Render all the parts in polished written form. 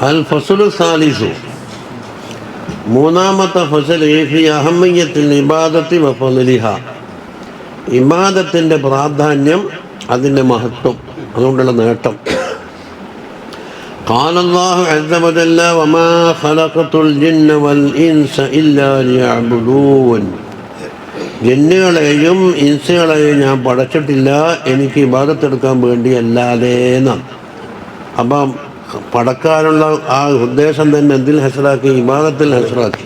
അൽ ഫസ്ലു സാലിസു, മൂന്നാമത്തെ ഫസൽ ഫി അഹമ്മയ്യത്തിൽ ഇബാദത്തി വഫളിഹ, ഇബാദത്തിൻ്റെ പ്രാധാന്യം, അതിൻ്റെ മഹത്വം, അതുകൊണ്ടുള്ള നേട്ടം. قال الله عز وجل وما خلقت الجن والإنس إلا ليعبدون, ജിന്നുകളെയും ഇൻസുകളെയും ഞാൻ പടച്ചിട്ടില്ല എനിക്ക് ഇബാദത്തെടുക്കാൻ വേണ്ടി അല്ലാതെ എന്നാണ്. അപ്പം പടക്കാനുള്ള ആ ഉദ്ദേശം തന്നെ എന്തിൽ ഹസ്റാക്കി? ഇബാദത്തിൽ ഹസ്റാക്കി.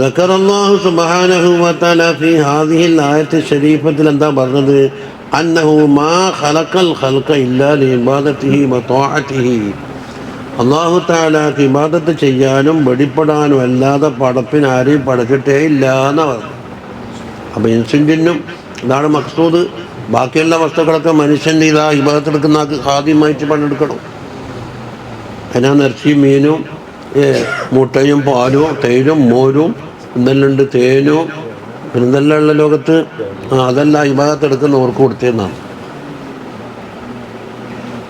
ذكر الله سبحانه وتعالى في هذه الآية الشريفة എന്താ പറഞ്ഞത്? أنه ما خلق الخلق إلا لعبادته وطاعته, അള്ളാഹു തആലക്ക് ഇബാദത്ത് ചെയ്യാനും വെടിപ്പെടാനും അല്ലാതെ പടപ്പിന് ആരെയും പടച്ചിട്ടേ ഇല്ല എന്നാ പറഞ്ഞു. അപ്പം ഇൻസും ജിന്നും ഇതാണ് മഖ്സൂദ്. ബാക്കിയുള്ള വസ്തുക്കളൊക്കെ മനുഷ്യൻ്റെ ഇതാ ഇബാദത്തെടുക്കുന്ന ആൾക്ക് ആദ്യമായിട്ട് പണിയെടുക്കണം. അതിനാ ഇറച്ചിയും മീനും മുട്ടയും പാലും തേനും മോരും എന്തെല്ലാം ഉണ്ട്, തേനും പിന്നെ എന്തെല്ലാം ഉള്ള ലോകത്ത്, അതെല്ലാം ഇബാദത്തെടുക്കുന്നവർക്ക് കൊടുത്തേന്നാണ്.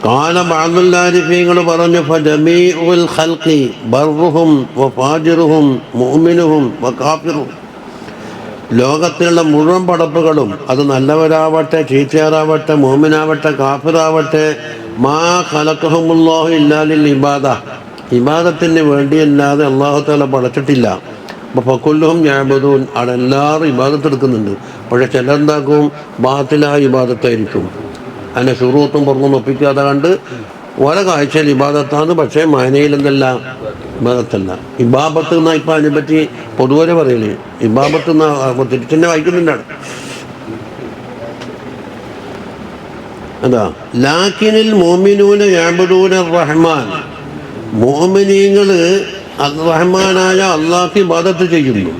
കാല ബഅ്ദുൽ ആരിഫീങ്ങൾ പറഞ്ഞു ഫജമീഉൽ ഖൽഖി ബർറുഹും വഫാജിറുഹും മുഅ്മിനുഹും വകാഫിറുഹും, ലോകത്തിലുള്ള മുഴുവൻ പടപ്പുകളും അത് നല്ലവരാവട്ടെ ചീത്തയാറാവട്ടെ മുഅ്മിനാവട്ടെ കാഫിറാവട്ടെ, മാ ഖലഖഹുമുല്ലാഹു ഇല്ലാ ലിൽ ഇബാദ, ഇബാദത്തിന് വേണ്ടിയല്ലാതെ അല്ലാഹു തആല പടച്ചിട്ടില്ല. അപ്പോൾ ഫകുല്ലുഹും യഅ്ബുദൂൻ, അവിടെ എല്ലാവരും ഇബാദത്തെടുക്കുന്നുണ്ട്. പക്ഷേ ചിലരെന്താക്കും? ബാത്തിലായ ഇബാദത്തായിരിക്കും. അതിനെ ശുറൂത്തും പുറത്തും ഒപ്പിക്കാതെ കണ്ട് ഓരോ കാഴ്ചയിൽ ഇബാദത്താണ്, പക്ഷേ മാനയിൽ എന്തല്ല ഇബാദത്തല്ല. ഇബാബത്ത് എന്നാ ഇപ്പം അതിനെപ്പറ്റി പൊതുവരെ പറയല്. ഇബാബത്ത് എന്നാ തിരിച്ചെന്നെ വായിക്കുന്നുണ്ടാണ്. അതാ ലാക്കിനിൽ മോമിനൂന യഅ്ബുദൂന റഹ്മാൻ, മോമിനീങ്ങൾ റഹ്മാനായ അള്ളാഹ്ക്ക് ഇബാദത്ത് ചെയ്യുന്നു.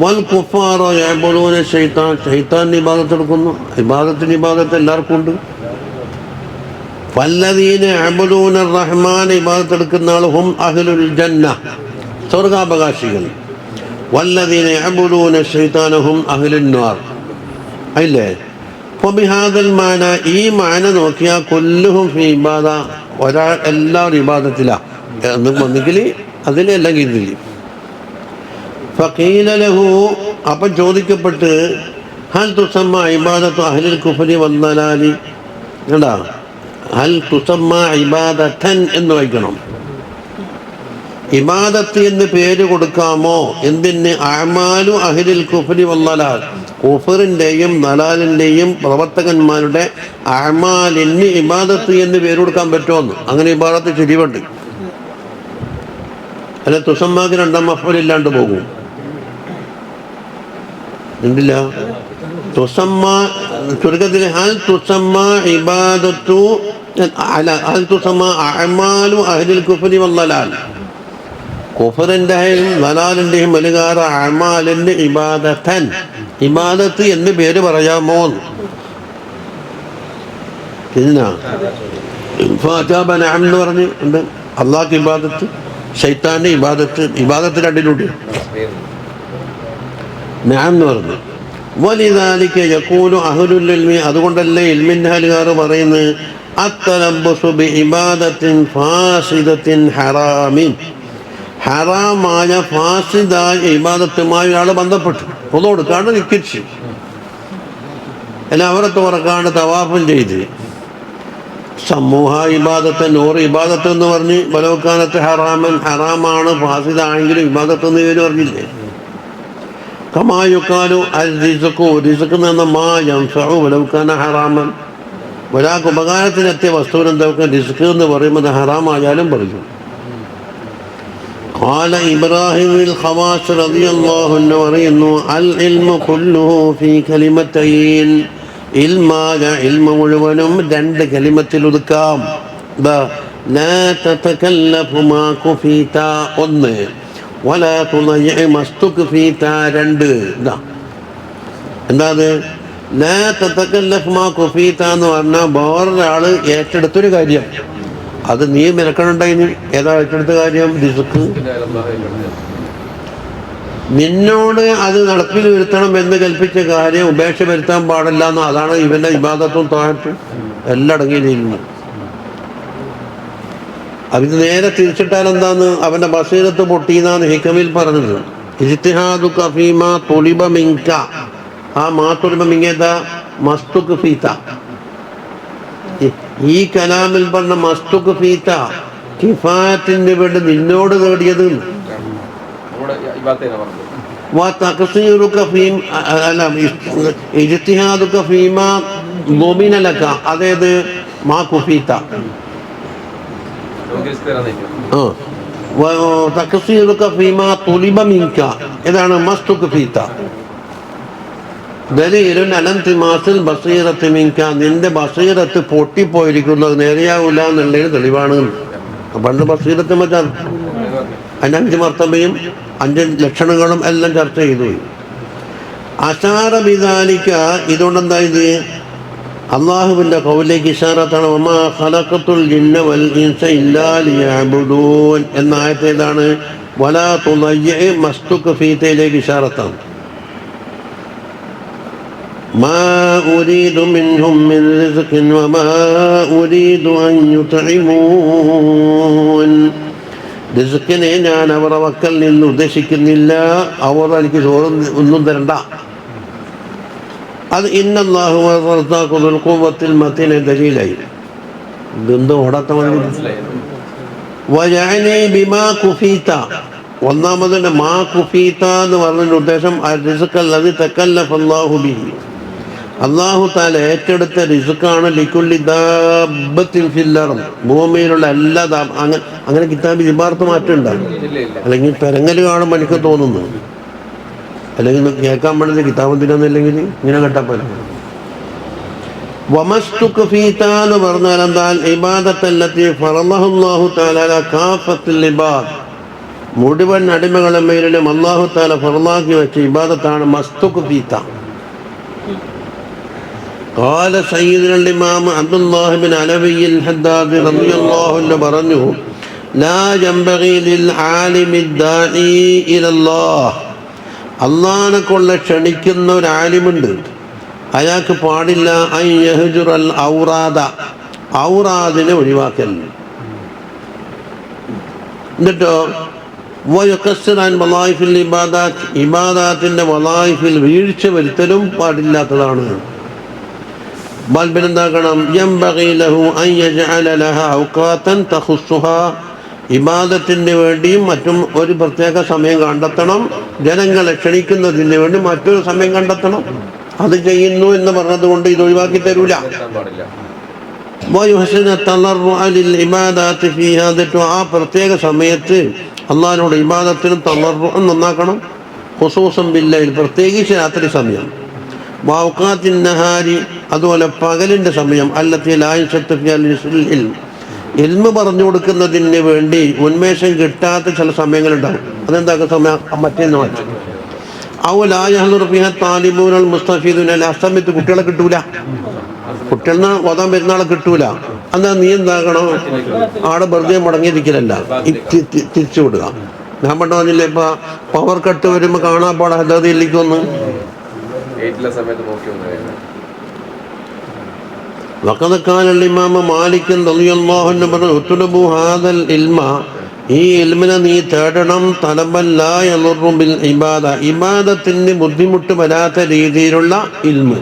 വൽ കുഫാറോ യഅ്ബുദൂന ശൈത്താൻ, ശൈത്താൻ ഇബാദത്ത് എടുക്കുന്നു. ഇബാദത്തിന് ഇബാദത്ത് എല്ലാവർക്കും ഉണ്ട്. വല്ലദീന യഅ്ബുദൂന റഹ്മാൻ, ഇബാദത്ത് എടുക്കുന്ന ആൾ ഹും അഹ്ലുൽ ജന്ന, സ്വർഗാവകാശികൾ. വല്ലദീന യഅ്ബുദൂന ശൈത്താന ഹും അഹ്ലുൻ നാർ. അല്ലേ? ഫബിഹാദൽ മാന, ഈ മാന നോക്കിയാൽ കുല്ലുഹും ഫി ഇബാദ, ഒരാൾ എല്ലാവരും ഇബാദത്തിലാണ് ഒന്നുകിൽ അതിൽ അല്ലെങ്കിൽ ഇതിൽ. ഫഖീല ലഹു, അപ്പം ചോദിക്കപ്പെട്ട് ഹൽ തുസമ്മ ഇബാദത്തു അഹ്ലിൽ കുഫ്രി വദ്ദലാലി, കണ്ടാ ഹൽ തുസമ്മ ഇബാദത്തൻ എന്ന് വായിക്കണം. ഇബാദത്ത് എന്ന് പേര് കൊടുക്കാമോ എന്തിന്? അഅ്മാലു അഹ്ലിൽ കുഫ്രി വദ്ദലാൽ, കുഫറിൻ്റെയും ദലാലിൻ്റെയും പ്രവർത്തകന്മാരുടെ അഅ്മാലിന് ഇബാദത്ത് എന്ന് പേര് കൊടുക്കാൻ പറ്റുമെന്ന്. അങ്ങനെ ഇബാദത്ത് ശരിയുണ്ട്. അല്ല തുസമ്മാക്ക് രണ്ടാം മഫ്ഊലില്ലാണ്ട് പോകും. ഉണ്ടില്ല തുസമ്മ ചുരുക്കത്തിൽ ഹൽ തുസമ്മ ഇബാദത്തു അല ഹൽ തുസമ്മ അഅ്മാലു അഹ്ലിൽ കുഫ്രി വദ്ദലാൽ, കുഫറിൻ്റെയും ദലാലിൻ്റെയും വലുകാര അഅ്മാലിന് ഇബാദത്തൻ, ഇബാദത്ത് എന്ന് പേര് പറയാമോ? ഫഅജാബ നഅം എന്ന് പറഞ്ഞ് ഉണ്ട്. അള്ളാഹ്ക്ക് ഇബാദത്ത്, ശൈത്താൻ്റെ ഇബാദത്ത്, ഇബാദത്ത് രണ്ടിലുണ്ട്. നഅം എന്ന് പറഞ്ഞു. വലിദാലിക യഖൂലു അഹ്ലുൽ ഇൽമി, അതുകൊണ്ടല്ലേ ഇൽമിൻ്റെ അഹ്ലുകാർ പറയുന്നത് അത്തലബ്ബുസു ബിഇബാദത്തിൻ ഫാസിദത്തിൻ ഹറാമിൻ, ഹറാമായ ഫാസിദായ ഇബാദത്തുമായി ഒരാൾ ബന്ധപ്പെട്ടു ഒന്നോടുക്കാണ്ട് നിൽക്കിച്ചു, അല്ല അവരെ തുറക്കാണ്ട് തവാഫും ചെയ്ത് സമൂഹ ഇബാദത്ത് നൂറ് ഇബാദത്ത് എന്ന് പറഞ്ഞ് വലൗക്കാനത്ത് ഹറാമൻ, ഹറാമാണ് ഫാസിദാണെങ്കിലും ഇബാദത്ത് എന്ന് പേര് പറഞ്ഞില്ലേ. കമായുക്കാലു അൽ റിസ്ഖു, റിസ്ഖ് എന്ന മാ യൻഫഉ വലൗക്കാന ഹറാമൻ, ഒരാൾക്ക് ഉപകാരത്തിനെത്തിയ വസ്തുവിനെന്തൊക്കെ റിസ്ഖ് എന്ന് പറയുമ്പോൾ അത് ഹറാമായാലും പറയും. ഖാല ഇബ്രാഹിം അൽ ഖവാസ് റളിയല്ലാഹു അൻഹു പറയുന്നു അൽ ഇൽമു കുല്ലുഹു ഫീ കലിമത്തൈൻ, ഇൽമായ ഇൽമ മുഴുവനും രണ്ട് കലിമത്തിൽ ഒതുക്കാം. ലാ തതകല്ലഫു മാ കുഫീത, ഒന്ന്, വലാ തുളയ്യ മസ്തുക്ഫീത, രണ്ട്. എന്താ അത്? ലാ തതകല്ലഫു മാ കുഫീത എന്ന് പറഞ്ഞാൽ വേറൊരാൾ ഏറ്റെടുത്തൊരു കാര്യം, അത് നീ മെനക്കണുണ്ടായിന്. ഏതാ ഏറ്റെടുത്ത കാര്യം? റിസ്ക്. നിന്നോട് അത് നടപ്പിൽ വരുത്തണം എന്ന് കൽപ്പിച്ച കാര്യം ഉപേക്ഷ വരുത്താൻ പാടില്ല എന്ന്. അതാണ് ഇവന്റെ ഇബാദത്തും താഴത്തും എല്ലാം അടങ്ങിയിരിക്കുന്നു. അതിന് നേരെ തിരിച്ചിട്ടാൽ എന്താന്ന് അവന്റെ ബസീറത്ത് പൊട്ടിയെന്നാണ് ഹിക്കമിൽ പറഞ്ഞത്. ഇജ്തിഹാദുക ഫീമാ തുലിബ മിൻക, ആ മാ തുലിബ മിൻക മസ്തുക് ഫീത, ഈ കലാമിൽ പറഞ്ഞ മസ്തുക് ഫീത കിഫായത്തിന്റെ വേണ്ടി നിന്നോട് നേടിയത്. ഇജ്തിഹാദുക ഫീമാ ളുമിന ലക, അതായത് മാ കുഫീത, തഖ്സീറുക ഫീമാ തുലിബ മിൻക, ഇതാണ് മസ്തുക് ഫീത. ദലീലുൻ അലന്തിമാസിൽ ബസീറത്ത് മിൻക, നിന്റെ ബസീറത്ത് പൊട്ടിപ്പോയിരിക്കുന്നത് നേരെയാവില്ല എന്നുള്ളതിന് തെളിവാണ്. പണ്ട് ബസീറത്ത് മറ്റാൻ അതിൻ്റെ 5 മർത്തബയും 5 ലക്ഷണങ്ങളും എല്ലാം ചർച്ച ചെയ്തു. അശാറ ബിദാലിക, ഇതുകൊണ്ടെന്തായത് അള്ളാഹുവിൻ്റെ ഖൗലിലേക്ക് ഇശാറത്താണ്. വമാ ഖലഖതുൽ ജിന്ന വൽ ഇൻസ ഇല്ലാ ലിയഅ്ബുദൂൻ എന്ന ആയത്ത് ഏതാണ്? വലാ തുളയ്യ മസ്തുക് ഫീതയിലേക്ക് ഇശാറത്താണ്. മാ ഉരീദു മിൻഹും മിൻ റിസ്ഖിൻ വമാ ഉരീദു അൻ യുത്ഇമൂൻ, റിസ്ഖിനെ ഞാൻ അവരുടെ വക്കൽ നിന്ന് ഉദ്ദേശിക്കുന്നില്ല, അവർ എനിക്ക് ചോറ് ഒന്നും തരണ്ട. അത് ഇന്നല്ലാഹു റസാഖുൽ ഖുവ്വത്തിൽ മതീന ദലീലായി. ഇതെന്തോ ഓടാത്ത വയഅനി ബിമാ കുഫീത, ഒന്നാമതിന്റെ മാ കുഫീത എന്ന് പറഞ്ഞതിന്റെ ഉദ്ദേശം റിസ്ഖല്ലദി തകല്ലഫല്ലാഹു ബിഹി, അല്ലാഹു തആല ഏറ്റെടുത്ത റിസ്ഖാണ്. ലികുല്ലി ദാബത്തിൻ ഫിൽ അർദ്, ഭൂമിയിലുള്ള എല്ലാ അങ്ങനെ കിതാബിൽ ഇബാറത്ത് മാറ്റം ഉണ്ടാകും. അല്ലെങ്കിൽ പെരങ്ങൽ കാണുമ്പോൾ എനിക്ക് തോന്നുന്നു, അല്ലെങ്കിൽ കേൾക്കാൻ വേണ്ടത് കിതാബ് എന്തിനാന്നല്ലെങ്കിൽ ഇങ്ങനെ കേട്ടപ്പോലെ. വമസ്തുക് ഫീത എന്ന് പറഞ്ഞാൽ എന്താൽ? ഇബാദത്തല്ലത്തി ഫറളഹുല്ലാഹു തആല അലാ കാഫത്തിൽ ഇബാദ്, മുഴുവൻ അടിമകളുടെ മേലിലും അല്ലാഹു തആല ഫറളാക്കി വെച്ച ഇബാദത്താണ് മസ്തുക് ഫീത. قال سيدنا الإمام عبد الله بن علوي الحداد رضي الله عنه പറഞ്ഞു, لا ينبغي للعالم الداعي إلى الله, അള്ളാഹിനെ കൊള്ള ക്ഷണിക്കുന്ന ഒരു ആലിമുണ്ട്, അയാൾക്ക് പാടില്ല അൻ യഹ്ജുറൽ ഔറാദ, ഔറാദിനെ ഒഴിവാക്കൽ. എന്നിട്ടോ വയഖസ്സിർ അൻ വളായിഫിൽ ഇബാദാത്ത്, ഇബാദാത്തിന്റെ വളായിഫിൽ വീഴ്ച വരുത്തലും പാടില്ലാത്തതാണ്. ബൽ എന്താക്കണം? യംബഗി ലഹു അൻ യജ്അല ലഹാ ഔഖാതൻ തഖുസ്സുഹാ, ഇബാദത്തിന് വേണ്ടിയും മറ്റും ഒരു പ്രത്യേക സമയം കണ്ടെത്തണം. ജനങ്ങളെ ക്ഷണിക്കുന്നതിന് വേണ്ടി മറ്റൊരു സമയം കണ്ടെത്തണം. അത് ചെയ്യുന്നു എന്ന് പറഞ്ഞതുകൊണ്ട് ഇത് ഒഴിവാക്കി തരൂല. ആ പ്രത്യേക സമയത്ത് അള്ളാഹിനോട് ഇബാദത്തിനും തളർറും നന്നാക്കണം. ഖുസൂസൻ ബില്ലൈൽ, പ്രത്യേകിച്ച് രാത്രി സമയം. വൗഖാത്തിൻ നഹാരി, അതുപോലെ പകലിൻ്റെ സമയം. അല്ലത്തി ലാ യശത്തു ഫിൽ ഇൽം, ഇൽമ് പറഞ്ഞു കൊടുക്കുന്നതിന് വേണ്ടി ഉന്മേഷം കിട്ടാത്ത ചില സമയങ്ങളുണ്ടാകും. അതെന്താക്കും സമയം മറ്റേന്ന് മാറ്റും. താലിബൂനൽ മുസ്തഫീദുൻ, ആ സമയത്ത് കുട്ടികളെ കിട്ടൂല, കുട്ടികളിന് ഓതാൻ വരുന്ന കിട്ടൂല. എന്നാ നീ എന്താകണം? ആടെ വെറുതെ മുടങ്ങിയിരിക്കലല്ല, തിരിച്ചു വിടുക. ഞാൻ പറഞ്ഞില്ലേ, ഇപ്പൊ പവർ കട്ട് വരുമ്പോ കാണാൻ പാടാ ഹദാദിയിലേക്കൊന്ന് ഈ ഇൽമിനെ നീ തേടണം. ഇബാദത്തിന് ബുദ്ധിമുട്ട് വരാത്ത രീതിയിലുള്ള ഇൽമ്.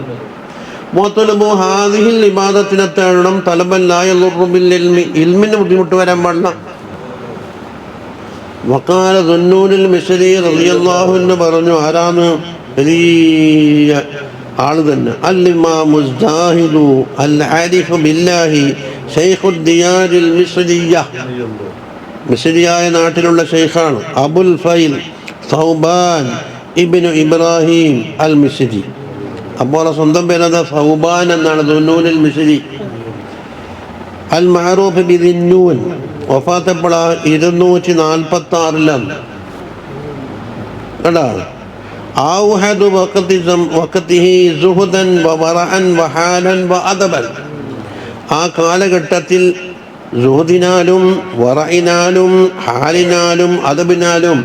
ഇബാദത്തിനെ തേടണം. ഇൽമിന് ബുദ്ധിമുട്ട് വരാൻ പാടില്ല. വഖാല ദുന്നൂനുൽ മിസ്രി റളിയല്ലാഹു അൻഹു പറഞ്ഞു, ആരാണ്? വലിയ ആള് തന്നെ. അൽ ഇമാമു സാഹിദു അൽ ആരിഫു ബില്ലാഹി ശൈഖുദ് ദിയാരിൽ മിസ്രിയ്യ, മിസ്രിയായ നാട്ടിലുള്ള ശൈഖാണ്. അബുൽ ഫൈൽ സൗബാൻ ഇബ്നു ഇബ്രാഹിം അൽ മിസ്രി. അപ്പോൾ സ്വന്തം പേരത് സൗബാൻ എന്നാണ്. ദുന്നൂനുൽ മിസ്രി അൽ മഅറൂഫ് ബിദിന്നൂൻ. വഫാത്തപ്പോൾ 246 കേട്ടാ. ഔഹദു വഖതിഹി സുഹദൻ വവറഅൻ വഹാലൻ വഅദബൻ, ആ കാലഘട്ടത്തിൽ സുഹദിനാലും വറഇനാലും ഹാലിനാലും അദബിനാലും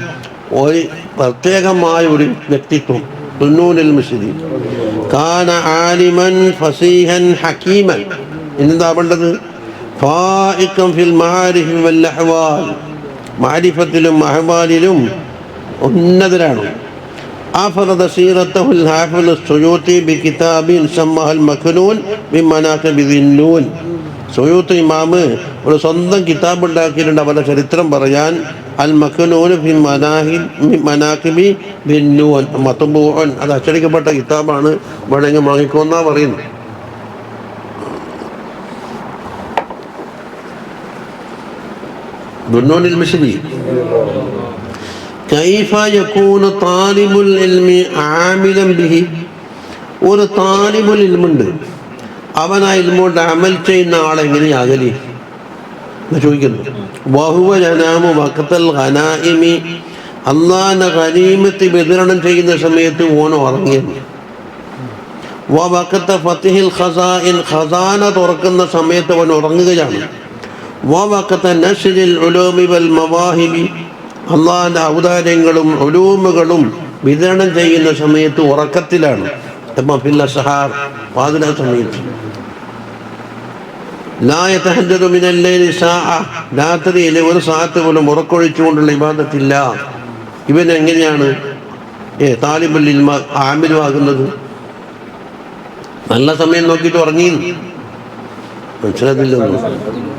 ഒരു പ്രത്യേകമായ ഒരു വ്യക്തിത്വം. ദുന്നൂനുൽ മിസ്രി കാന ആലിമൻ ഫസീഹൻ ഹകീമൻ. എന്താ വേണ്ടത്? ഫായിഖൻ ഫിൽ മആരിഫ് വൽ അഹ്വാൽ, മാരിഫത്തിലും അഹ്വാലിലും ഉന്നതരാണ്. അഫറദ സീറത്തഹുൽ ഹാഫിദ് സുയൂത്തി ബികിതാബിൻ സമ്മഹൽ മക്നൂൻ മിൻ മനാഖിബി ദിന്നൂൻ. സുയൂത്തി ഇമാമ് ഒരു സ്വന്തം കിതാബ് ഉണ്ടാക്കിയിട്ടുണ്ട് അവരുടെ ചരിത്രം പറയാൻ. അൽ മക്നൂൻ ഫി മനാഖിബി ദിന്നൂൻ മത്ബൂഉൻ, അത് അച്ചടിക്കപ്പെട്ട കിതാബാണ്. വേണമെങ്കിൽ വാങ്ങിക്കോന്നാ പറയുന്നു. ദുന്നൂനിൽ മിശ്രി കൈഫ യകൂന താലിബുൽ ഇൽമി ആമിലൻ ബിഹി. ഒരു താലിബുൽ ഇൽമുണ്ട്, അവൻ ആ ഇൽമുകൊണ്ട് അമൽ ചെയ്യുന്ന ആളെങ്ങനെയാകലി എന്ന് ചോദിക്കുന്നു. വഹുവ യനാമു വഖ്തൽ ഗനായിമി, അല്ലാഹുവിന്റെ ഗനീമത്ത് വിതരണം ചെയ്യുന്ന സമയത്ത് ഓൻ ഉറങ്ങിയത്. വഖ്ത ഫത്ഹിൽ ഖസാഇൻ, ഖസാന തുറക്കുന്ന സമയത്ത് അവൻ ഉറങ്ങുകയാണ്. വഖ്ത നശ്രിൽ ഉലൂമി വൽ മവാഹിബി, അള്ളാഹിൻ്റെ ഔദാര്യങ്ങളും ഉലൂമുകളും വിതരണം ചെയ്യുന്ന സമയത്ത് ഉറക്കത്തിലാണ്. പാതിരാ സമയത്ത്. ലാ യതഹജ്ജദു മിനൽ ലൈലി സാഅ, രാത്രിയിൽ ഒരു സാഅത്ത് പോലും ഉറക്കൊഴിച്ചുകൊണ്ടുള്ള ഇബാദത്തില്ല. ഇവൻ എങ്ങനെയാണ് താലിബുൽ ഇൽമ ആമിലുമാകുന്നത്? നല്ല സമയം നോക്കിയിട്ട് ഉറങ്ങി, മനസ്സിലാക്കില്ലൊന്നും.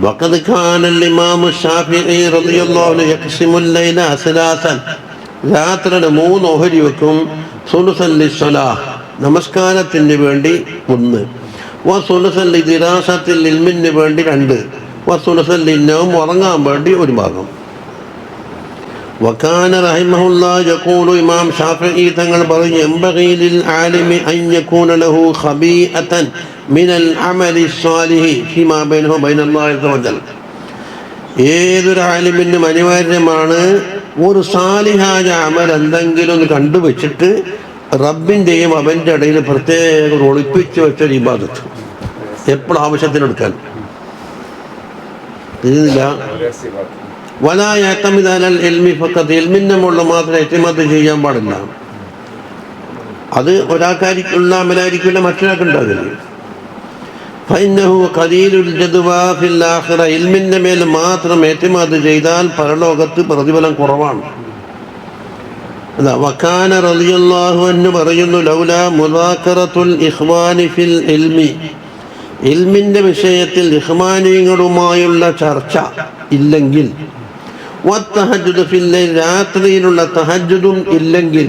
വഖദ് കാനൽ ഇമാമു ശാഫിഈ റളിയല്ലാഹു അൻഹു യഖ്സിമുൽ ലൈല സലാസൻ, രാത്രിയുടെ 3 ഓഹരി വെക്കും. സുലുസൻ ലിസ്സലാഹ്, നമസ്കാരത്തിന് വേണ്ടി 1, വസുലുസൻ ലിദിറാസത്തിൽ ഇൽമിന് വേണ്ടി 2, വസുലുസൻ ലിന്നൗം, ഉറങ്ങാൻ വേണ്ടി 1 ഭാഗം. വകാന റഹിമഹുല്ലാഹ് യഖൂലു, ഇമാം ശാഫിഈ തങ്ങൾ പറയും, യംബഗീ ലിൽ ആലിമി അൻ യകൂന ലഹു ഖബീഅതൻ മിനൽ അമലി സ്വാലിഹി ഫീമാ ബൈനഹു ബൈനല്ലാഹി അസ്സ വജൽ. ഏതൊരു ആലിമിനും അനിവാര്യമാണ് ഒരു സാലിഹായ അമൽ എന്തെങ്കിലും ഒന്ന് കണ്ടുവച്ചിട്ട് റബ്ബിൻ്റെയും അവൻ്റെ ഇടയിൽ പ്രത്യേകം ഒളിപ്പിച്ചു വെച്ചൊരു ഇബാദത്ത് എപ്പോഴും ആവശ്യത്തിനെടുക്കാൻ ഇതില്ല. വലാ യഅ്തമിദു അലൽ ഇൽമി ഫഖത്ത്, ഇൽമിൻ്റെ മുകളിൽ മാത്രം ഇഅ്തിമാദ് ചെയ്യാൻ പാടില്ല. അത് ഒരാൾക്കാരിക്കുള്ള അമലായിരിക്കില്ല, മറ്റൊരാൾക്കുണ്ടാകില്ല. ഫഇന്നഹു ഖലീലുൽ ജദ്വാ ഫിൽ ആഖിറ, ഇൽമിൻ്റെ മേൽ മാത്രം ഇഅ്തിമാദ് ചെയ്താൽ പരലോകത്ത് പ്രതിഫലം കുറവാണ്. വകാന റളിയല്ലാഹു അൻഹു പറയുന്നു, ലൗലാ മുദാക്കറത്തുൽ ഇഖ്വാനി ഫിൽ ഇൽമി, ഇൽമിൻ്റെ വിഷയത്തിൽ ഇഖ്വാനികളുമായുള്ള ചർച്ച ഇല്ലെങ്കിൽ, വത്തഹജ്ജുദ് ഫിൽ ലൈൽ, രാത്രിയിലുള്ള തഹജ്ജുദും ഇല്ലെങ്കിൽ,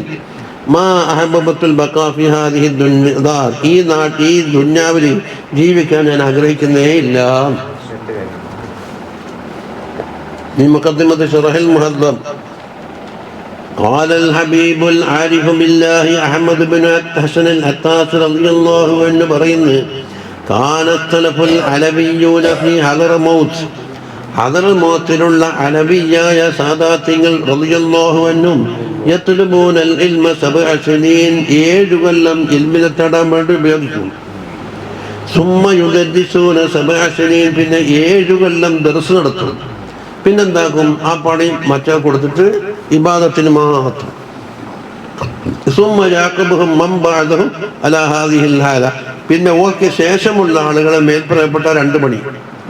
മാ അഹബബത്തുൽ ബഖാ ഫി ഹാദിഹി ദുനിയാ, ഈ ദുനിയാവിൽ ജീവിക്കാൻ ഞാൻ ആഗ്രഹിക്കുന്നേ ഇല്ല. ഈ മുഖദ്ദിമത്ത് ശറഹുൽ മുഹദ്ദബ് قال الحبيب العارف بالله أحمد بن حسن العطاس رضي الله عنه പറയുന്നു, كان السلف العلويون في حضر الموت, حضر الموتിലുള്ള അലവിയായ സാദാത്യങ്ങൾ റളിയല്ലാഹു അൻഹും യത്ലുബൂന العلم 7 سنين, 7 കൊല്ലം ഇൽമിനെ തേടാൻ വേണ്ടി ഉപയോഗിച്ചു. ثم يدرسون 7 سنين, പിന്നെ 7 കൊല്ലം ദർസ് നടത്തും. പിന്നെന്താക്കും, ആ പണി മറ്റേ കൊടുത്തിട്ട് ഇബാദത്തിന് മാത്രം. ثم يعاقبهم من بعدهم على هذه الحالة, പിന്നെ ഓർക്ക് ശേഷമുള്ള ആളുകളെ മേൽ പറയപ്പെട്ട 2 പണി,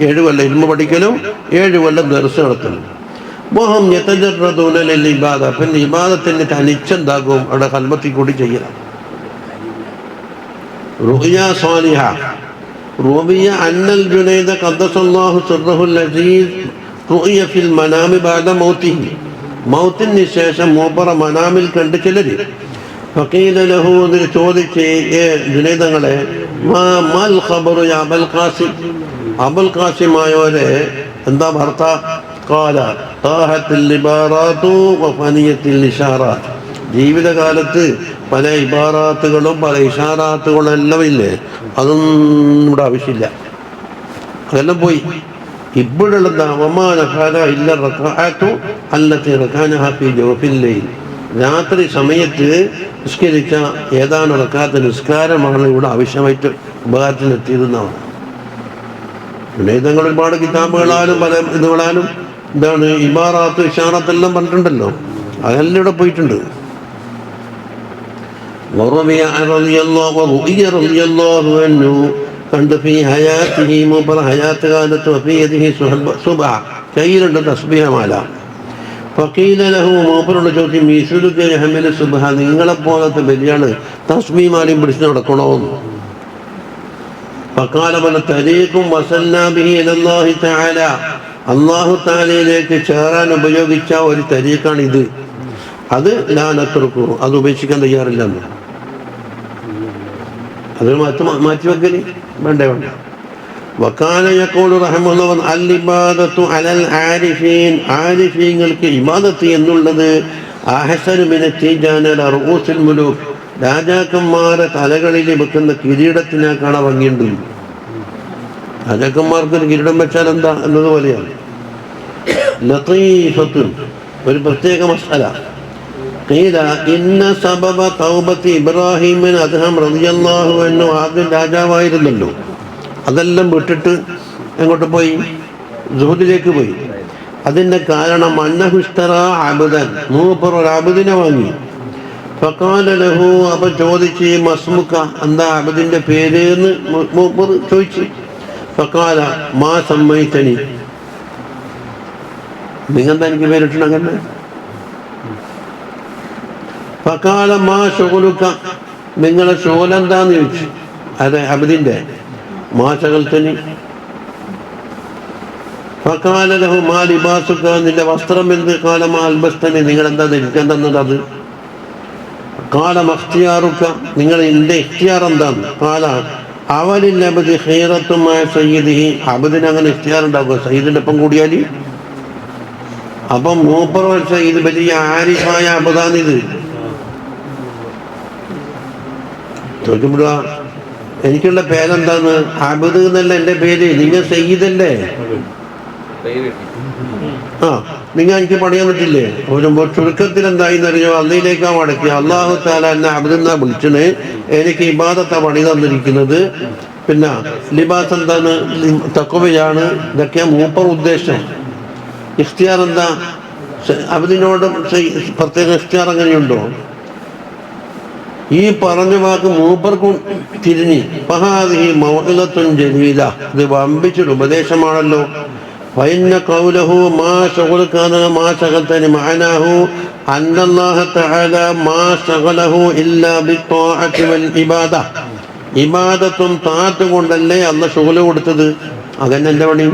7 കൊല്ലം ഇൽമ പഠിക്കലും 7 കൊല്ലം ദർസ് നടത്തലും. വഹും യതജറദൂന ലിൽ ഇബാദ, പിന്നെ ഇബാദത്തിന് തനിച്ചെന്താകും അവിടെ ഖൽബത്തിൽ കൂടി ചെയ്യണം. റുഅ്യ സാലിഹ, റുഅ്യ അന്നൽ ജുനൈദ ഖദ്ദസല്ലാഹു സിർറഹുൽ അസീസ് റുഅ്യ ഫിൽ മനാമി ബഅദ മൗതിഹി, മൗത്തിന് ശേഷം മൂപ്പറ മനാമിൽ കണ്ട് ചിലര്. ഫഖീല ലഹു, അതിന് ചോദിച്ച്, ജുനൈദങ്ങളെ, മൽ ഖബറു യാ അബൽ ഖാസിം, അബുൽ ഖാസിമായോരെ എന്താ വാർത്ത? ഖാല താഹത്തുൽ ഇബാറാത്തു വഫനിയത്തുൽ ഇഷാറാത്ത്, ജീവിതകാലത്ത് പല ഇബാറാത്തുകളും പല ഇഷാറാത്തുകളും എല്ലാം ഇല്ലേ, അതൊന്നും ഇവിടെ ആവശ്യമില്ല, അതെല്ലാം പോയി. ഇപ്പോഴുള്ളത് രാത്രി സമയത്ത് നിസ്കരിച്ച ഏതാനും റക്അത്ത് നിസ്കാരമാണ് ഇവിടെ ആവശ്യമായിട്ട് ഉപകാരത്തിനെത്തിയതെന്നാണ്. വിനേദങ്ങൾ ഒരുപാട് കിതാബുകളാലും പല ഇതുകളാലും എന്താണ് ഇബാറാത്ത് ഇഷാറത്തെല്ലാം പറഞ്ഞിട്ടുണ്ടല്ലോ, അതെല്ലാം ഇവിടെ പോയിട്ടുണ്ട്. കണ്ട് ഫീ ഹയാത്തിഹി മൂപ്പർ ഹയാത്ത് കാലത്ത് വഫീ യദിഹി സുബ്ഹ കയ്യിലുണ്ട് തസ്ബീഹമാല. ഫഖീല ലഹു മൂപ്പരോട് ചോദിച്ചു മിസ്ലുക യഹ്മിലു സുബ്ഹ നിങ്ങളെപ്പോലത്തെ ബലിയാണ് തസ്ബീഹമാലയും പിടിച്ച് നടക്കണോന്ന്. ഫഖാല ബൽ തരീഖും വസൽനാ ബിഹി ഇലല്ലാഹി തആല അല്ലാഹു തആലയിലേക്ക് ചേരാൻ ഉപയോഗിച്ച ഒരു തരീഖാണിത്. അത് ലാ നത്രുകു അത് ഉപേക്ഷിക്കാൻ തയ്യാറില്ലെന്ന്. അത് മാറ്റി വെക്കല് വേണ്ടേ വേണ്ട. വകാന യഖൂലു റഹിമഹുല്ലാഹ് അൽ ഇബാദത്തു അലൽ ആരിഫീൻ ആരിഫീങ്ങൾക്ക് ഇബാദത്ത് എന്നുള്ളത് അഹ്സനു മിന തിജാന അലാ റൂസിൽ മുലൂക് രാജാക്കന്മാരെ തലകളിൽ വെക്കുന്ന കിരീടത്തിനേക്കാണ് ഭംഗിയുണ്ട്. രാജാക്കന്മാർക്ക് ഒരു കിരീടം വെച്ചാൽ എന്താ എന്നതുപോലെയാണ്. ലതീഫത്തുൻ ഒരു പ്രത്യേക മസ്അല. ഖീല ഇന്ന സബബ തൗബത്തി ഇബ്രാഹിം ബിൻ അദ്ഹം റളിയല്ലാഹു അൻഹു ആദ്യം രാജാവായിരുന്നല്ലോ, അതെല്ലാം വിട്ടിട്ട് എങ്ങോട്ട് പോയി? സുഹദിലേക്ക് പോയി. അതിൻ്റെ കാരണം അന്നഹുഷ്തറ അബ്ദൻ മൂപ്പർ ഒരു അബ്ദിനെ വാങ്ങി. ഫഖാല ലഹു അപ്പോൾ ചോദിച്ച് മസ്മുക എന്താ അബ്ദിൻ്റെ പേര് എന്ന് മൂപ്പർ ചോദിച്ചു. ഫഖാല മാ സമ്മൈതനി നിങ്ങെന്താ എനിക്ക് പേരിട്ടണങ്ങനെ? ഫഖാല മാ ശുഗ്ലുക നിങ്ങളെ ശുഗ്ലെന്താന്ന് ചോദിച്ചു. അതെ അബ്ദിൻ്റെ മാ ശഗൽതനി. ഫഖാല ലഹു മാ ലിബാസുക നിന്റെ വസ്ത്രം എന്ത്? ഖാല മാ അൽബസ്തനി നിങ്ങളെന്താ ധരിക്കാൻ തന്നത് അത്. ഖാല മഖ്തിയാറുക നിങ്ങൾ എൻ്റെ ഇഖ്തിയാർ എന്താണ്? ഖാല അവലിൽ അബ്ദി ഖൈറത്തും മാ സയ്യിദിഹി അബ്ദിന് അങ്ങനെ ഇഖ്തിയാർ ഉണ്ടാകുക സയ്യിദിൻ്റെ ഒപ്പം കൂടിയാൽ. അപ്പം മൂപ്പർ വെച്ച ഇത് വലിയ ആരിഫായ അബ്ദാണിത്. ചോദിക്കുമ്പോഴാ എനിക്കുള്ള പേരെന്താന്ന്? അബ്ദ് എന്നല്ല എൻ്റെ പേര്, നിങ്ങൾ സയ്യിദല്ലേ. ആ നിങ്ങൾ എനിക്ക് പണിയാൻ പറ്റില്ലേ? ഒരു ചുരുക്കത്തിൽ എന്തായിന്നറിയോ അള്ളയിലേക്കാ മടക്കി അള്ളാഹു തആല എന്നെ അബ്ദെന്നാ വിളിച്ചത്, എനിക്ക് ഇബാദത്താ പണി തന്നിരിക്കുന്നത്. പിന്നെ ലിബാസ് എന്താണ്? തഖ്വയാണ്. ഇതൊക്കെയാ മൂപ്പർ ഉദ്ദേശം. ഇഖ്തിയാർ എന്താ? അബ്ദിനോട് പ്രത്യേക ഇഖ്തിയാർ അങ്ങനെയുണ്ടോ? ഈ പറഞ്ഞ വാക്ക് മൂപ്പർക്കും തിരിഞ്ഞ് ഫഹാദിഹി മൗഇദത്തുൻ ജലീല ഇത് വമ്പിച്ചൊരു ഉപദേശമാണല്ലോ. ഫഇന്ന ഖൗലഹു മാ ശഗലക മാ ശഗൽതനി മഅനാഹു അന്നല്ലാഹ തആല മാ ശഗലഹു ഇല്ലാ ബിത്വാഅത്തി വൽ ഇബാദ ഇബാദത്തും താഅത്തും കൊണ്ടല്ലേ അല്ലാഹു ശുഗ്ല കൊടുത്തത്. അതന്നെ എൻ്റെ പണി.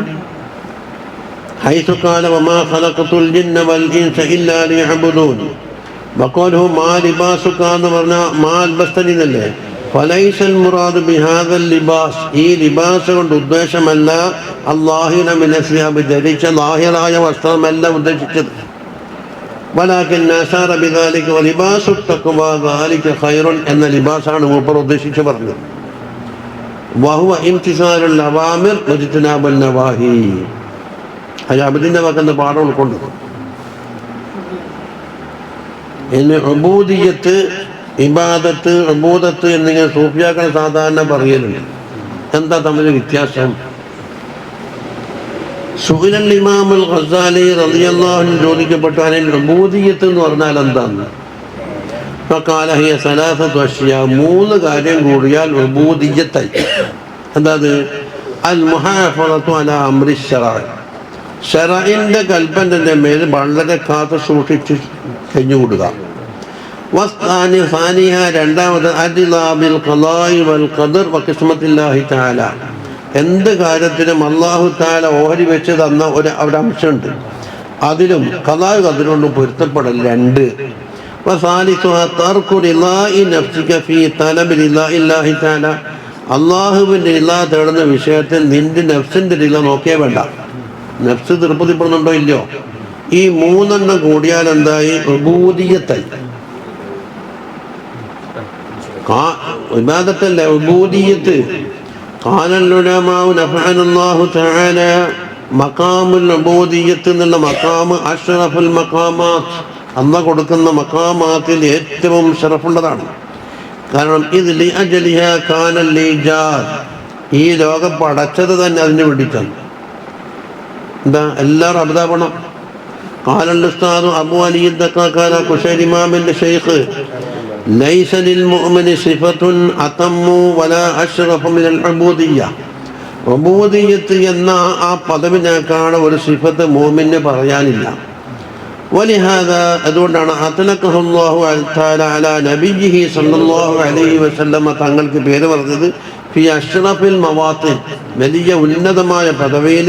ഹൈസു ഖാല വമാ ഖലഖതുൽ ജിന്ന വൽ ഇൻസ ഇല്ലാ ലിയഅ്ബുദൂൻ വഖാലഹു മാ ലിബാസുക എന്ന് പറഞ്ഞാൽ മാ അൽബസ്തനി എന്നല്ലേ. ഫലൈസൽ മുറാദ് ബിഹാദൽ ലിബാസ് ഈ ലിബാസ് കൊണ്ട് ഉദ്ദേശമല്ല അല്ലാഹിന മിന സിയാബ് ധരിച്ച ലാഹിറായ വസ്ത്രമല്ല ഉദ്ദേശിച്ചത്. വലാകിൻ നസാറ ബിദാലിക വലിബാസു തഖ്വ ദാലിക ഖൈറുൻ എന്ന ലിബാസാണ് മൂപ്പർ ഉദ്ദേശിച്ച് പറഞ്ഞത്. വഹുവ ഇംതിസാലുൽ അവാമിർ വജ്തിനാബുൻ നവാഹി അബ്ദിൻ്റെ വാക്കെന്ന് പാഠം ഉൾക്കൊണ്ടത്. ഇനി ഉബൂദിയ്യത്ത് ഇബാദത്ത് ഉബൂദത്ത് എന്നിങ്ങനെ സൂഫിയാക്കൾ സാധാരണ പറയലുണ്ട്. എന്താ തമ്മിൽ വ്യത്യാസം? സുഹൈൽ ഇമാമുൽ ഗസാലി റളിയല്ലാഹു അൻഹു ചോദിക്കപ്പെട്ടു അനിൽ ഉബൂദിയ്യത്ത് എന്ന് പറഞ്ഞാൽ എന്താന്ന്. ഫഖാല ഹിയ സലാസത്തു അഷ്യാ മൂന്ന് കാര്യം കൂടിയാൽ ഉബൂദിയ്യത്തായി. എന്താ അത്? അൽ മുഹാഫളത്തു അലാ അംരി ശറഅ് ശറഇൻ്റെ കൽപ്പനൻ്റെ മേൽ വളരെ കാത്തു സൂക്ഷിച്ച് കഴിഞ്ഞുകൂടുക. വസ്താനിഹ രണ്ടാമത് അദിലാ ബിൽ ഖളാഇ വൽ ഖദർ വ ഖിസ്മത്തില്ലാഹി തആല എന്ത് കാര്യത്തിനും അല്ലാഹു തആല ഓഹരി വെച്ച് തന്ന ഒരു അംശമുണ്ട്, അതിലും ഖളാഇ ഖദറിനോടും പൊരുത്തപ്പെടൽ. രണ്ട് വസാലിസുഹ തർക്കു റിളാഇ നഫ്സിക ഫീ തലബി റിളാഇല്ലാഹി തആല അല്ലാഹുവിൻ്റെ റിളാ തേടുന്ന വിഷയത്തിൽ നിന്റെ നഫ്സിൻ്റെ റിള നോക്കിയേ വേണ്ട. നഫ്സ് തൃപ്തിപ്പെടുന്നുണ്ടോ ഇല്ലയോ? ഈ മൂന്നെണ്ണം കൂടിയാൽ എന്തായി? ഉബൂദിയ്യത്തായി. ഇബാദത്തല്ലേ ഉബൂദിയ്യത്ത്. ഖാലൽ ഉലമാഉ നഫഅനല്ലാഹു തആല മഖാമുൽ ഉബൂദിയ്യത്ത് എന്നുള്ള മഖാമ് അഷ്റഫുൽ മഖാമാത്ത് അല്ലാഹ് കൊടുക്കുന്ന മഖാമാത്തിൽ ഏറ്റവും ശറഫുള്ളതാണ്. കാരണം ഇത് ലി അജലിഹ കാനൽ ഈജാദ് ഈ ലോകം പടച്ചത് തന്നെ അതിന് വേണ്ടിയിട്ടാണ്. എന്താ എല്ലാവരും അബുദാപണം. ഖാലൽ ഉസ്താദു അബു അലി ദക്കാക്കാല കുശൈരി ഇമാമിൻ്റെ ഷെയ്ഖ് ലൈസ ലിൽ മുഅ്മിനി സിഫത്തുൻ അതമ്മു വലാ അഷ്റഫു മിനൽ ഉബൂദിയ്യ ഉബൂദിയ്യത്ത് എന്ന ആ പദവിനേക്കാൾ ഒരു സിഫത്ത് മോമിന് പറയാനില്ല. വലിഹാദാ, അതുകൊണ്ടാണ് അത്ലഖഹുല്ലാഹു തആല അലാ നബിയിഹി സല്ലല്ലാഹു അലൈഹി വസല്ലമ തങ്ങൾക്ക് പേര് പറഞ്ഞത് ഫി അഷ്റഫിൽ മവാത്തിൻ, വലിയ ഉന്നതമായ പദവിയിൽ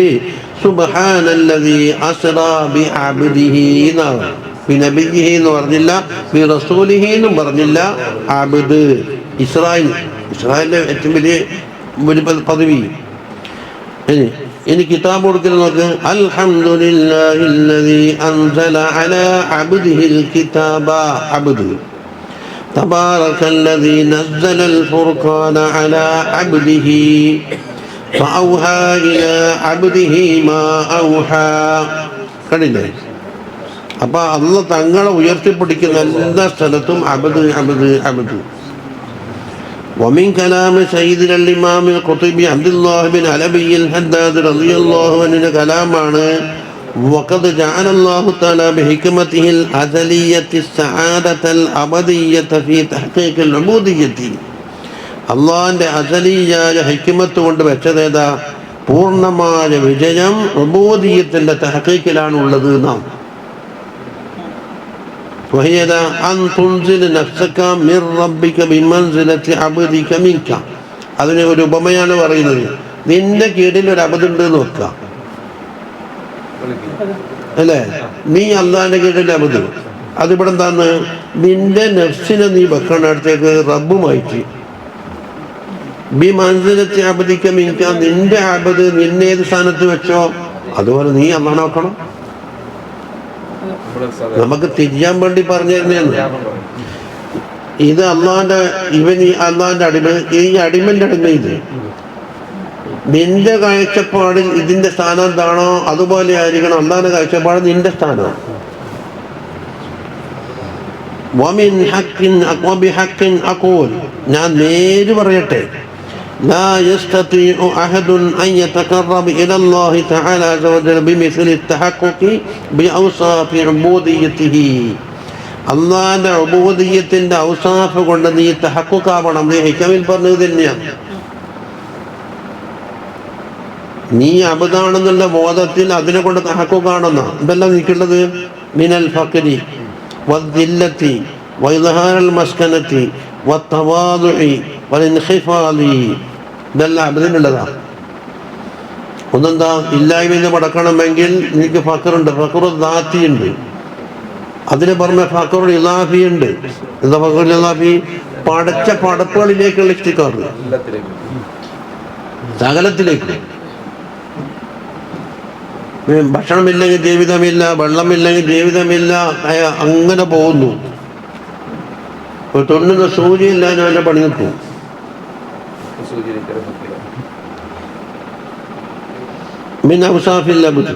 സുബ്ഹാനല്ലദീ അസ്റാ ബി അബ്ദിഹി എന്നാണ്. ഫി നബിയിഹി എന്ന് പറഞ്ഞില്ല, ഫി റസൂലിഹി എന്നും പറഞ്ഞില്ല. അബ്ദ് ഇസ്രായേലിന്റെ ഏറ്റവും വലിയ പദവി. ഇനി കിതാബ് കൊടുക്കുന്നത് നോക്ക്. അൽഹംദുലില്ലാഹില്ലദീ അൻസല അലാ അബ്ദിഹിൽ കിതാബ. അബ്ദ് തബാറകല്ലദീ നസ്സലൽ ഫുർഖാന അലാ അബ്ദിഹി ഫഔഹാ ഇലാ അബ്ദിഹി മാ ഔഹാ. കണ്ടില്ലേ? അപ്പൊ അല്ലാഹ് തങ്ങളെ ഉയർത്തിപ്പിടിക്കുന്ന എല്ലാ സ്ഥലത്തും അബ്ദ് അബ്ദ് അബ്ദ്. ومن كلام سيدنا الإمام القطبي عبد الله بن علوي الحداد رضي الله عنه كلامان وقد جعل الله تعالى بحكمته الأزلية السعادة الأبدية في تحقيق العبودية. അള്ളാഹിന്റെ അസലിയായ ഹിക്മത്ത് കൊണ്ട് വെച്ചതേതാ? പൂർണ്ണമായ വിജയം ഉബൂദിയ്യത്തിന്റെ തഹ്ഖീഖിലാണ് ഉള്ളത് നാം. അതിന് ഒരു ഉപമയാണ് പറയുന്നത്. നിന്റെ കീഴിൽ ഒരു അബദുണ്ട് എന്ന് വെക്കുക, അല്ലേ? നീ അള്ളാഹിന്റെ കീഴിൽ അബദ്. അതിവിടെ എന്താന്ന്? നിന്റെ നഫ്സിനെ നീ വെക്കണടുത്തേക്ക് റബ്ബുമായിട്ട് ബി മൻസിലത്തി അബദിക്ക മിൻക, നിന്റെ അബദ് നിന്നേത് സ്ഥാനത്ത് വെച്ചോ അതുപോലെ നീ അള്ളാഹനെ വെക്കണം. നമുക്ക് തിരിയാൻ വേണ്ടി പറഞ്ഞു തന്നെയാണ് ഇത്. അള്ളാന്റെ അള്ളാന്റെ അടിമ, ഈ അടിമന്റെ അടിമ. ഇത് നിന്റെ കാഴ്ചപ്പാടിൽ ഇതിന്റെ സ്ഥാനം എന്താണോ അതുപോലെ ആയിരിക്കണം അള്ളാന്റെ കാഴ്ചപ്പാട് നിന്റെ സ്ഥാനം. ഞാൻ നേര് പറയട്ടെ, لا يستطيع أحد أن يتقرب إلى الله تعالى عز وجل بمثل التحقق بأوصاف عبوديته. അള്ളാന്റെ ഉബൂദിയ്യത്തിന്റെ ഔസാഫ് കൊണ്ട് നീ തഹഖുഖാവണം. നീ ഹിക്കമിൽ പറഞ്ഞത് തന്നെയാണ്. നീ അബ്ദാണെന്നുള്ള ബോധത്തിൽ അതിനെ കൊണ്ട് തഹഖുഖാണെന്ന ഇതെല്ലാം നീക്കുള്ളത്. മിനൽ ഫഖരി വദ്ദില്ലത്തി വഇദ്ഹാറൽ മസ്കനത്തി വത്തവാദുഇ വൽഇൻഖിഫാദി, ഇതെല്ലാം അബ്ദിനുള്ളതാ. ഒന്നെന്താ? ഇല്ലായ്മയിൽ മടക്കണമെങ്കിൽ എനിക്ക് ഫഖറുണ്ട്, ഫഖറു ദാത്തിയുണ്ട്. അതിന് പുറമെ ഫഖറുൽ ഇളാഫി ഉണ്ട്. എന്താ ഫഖറുൽ ഇളാഫി? പടച്ച പടപ്പുകളിലേക്കുള്ള ഇഷ്ടിക്കാർ, സകലത്തിലേക്ക്. ഭക്ഷണമില്ലെങ്കിൽ ജീവിതമില്ല, വെള്ളമില്ലെങ്കിൽ ജീവിതമില്ല, അങ്ങനെ പോകുന്നു. തൊണ്ണുന്ന സൂര്യയില്ല, ഞാൻ പണി നിൽക്കും. പിന്നെ ഔസാഫില്ല അബ്ദ്,